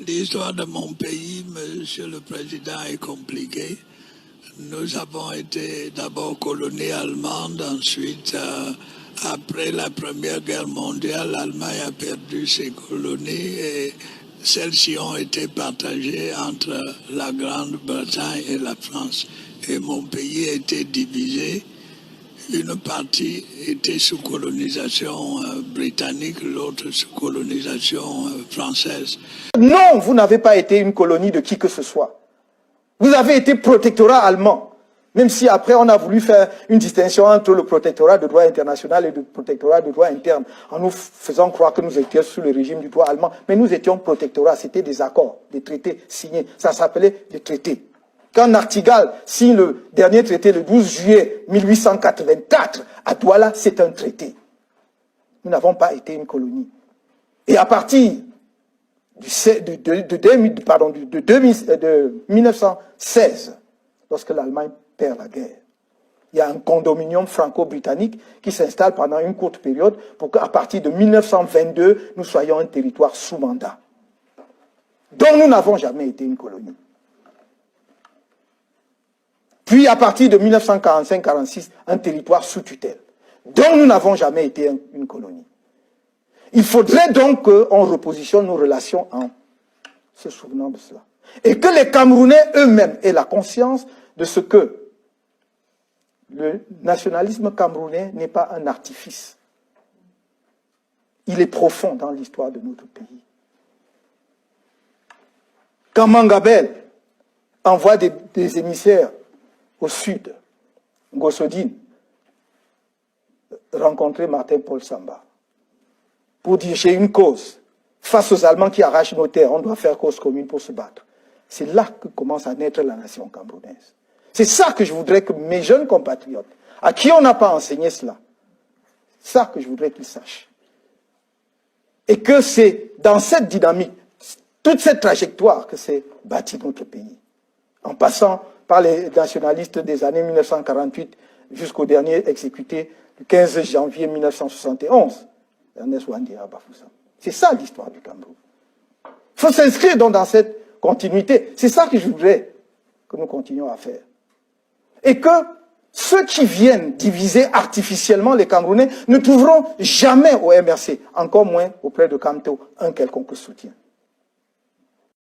L'histoire de mon pays, Monsieur le Président, est compliquée. Nous avons été d'abord colonie allemande, ensuite, après la Première Guerre mondiale, l'Allemagne a perdu ses colonies et celles-ci ont été partagées entre la Grande-Bretagne et la France. Et mon pays a été divisé. Une partie était sous colonisation britannique, l'autre sous colonisation française. Non, vous n'avez pas été une colonie de qui que ce soit. Vous avez été protectorat allemand. Même si après on a voulu faire une distinction entre le protectorat de droit international et le protectorat de droit interne, en nous faisant croire que nous étions sous le régime du droit allemand. Mais nous étions protectorat, c'était des accords, des traités signés. Ça s'appelait des traités. Quand Nachtigal signe le dernier traité le 12 juillet 1884 à Douala, c'est un traité. Nous n'avons pas été une colonie. Et à partir de 1916, lorsque l'Allemagne perd la guerre, il y a un condominium franco-britannique qui s'installe pendant une courte période pour qu'à partir de 1922, nous soyons un territoire sous mandat. Donc nous n'avons jamais été une colonie. Puis à partir de 1945-46, un territoire sous tutelle. Donc nous n'avons jamais été une colonie. Il faudrait donc qu'on repositionne nos relations en se souvenant de cela. Et que les Camerounais eux-mêmes aient la conscience de ce que le nationalisme camerounais n'est pas un artifice. Il est profond dans l'histoire de notre pays. Quand Mangabel envoie des émissaires au sud, Gossodine, rencontrer Martin-Paul Samba, pour dire j'ai une cause. Face aux Allemands qui arrachent nos terres, on doit faire cause commune pour se battre. C'est là que commence à naître la nation camerounaise. C'est ça que je voudrais que mes jeunes compatriotes, à qui on n'a pas enseigné cela, ça que je voudrais qu'ils sachent. Et que c'est dans cette dynamique, toute cette trajectoire que s'est bâti notre pays. En passant par les nationalistes des années 1948 jusqu'au dernier exécuté le 15 janvier 1971, Ernest Wandira Bafoussam. C'est ça l'histoire du Cameroun. Il faut s'inscrire donc dans cette continuité. C'est ça que je voudrais que nous continuions à faire. Et que ceux qui viennent diviser artificiellement les Camerounais ne trouveront jamais au MRC, encore moins auprès de Camto, un quelconque soutien.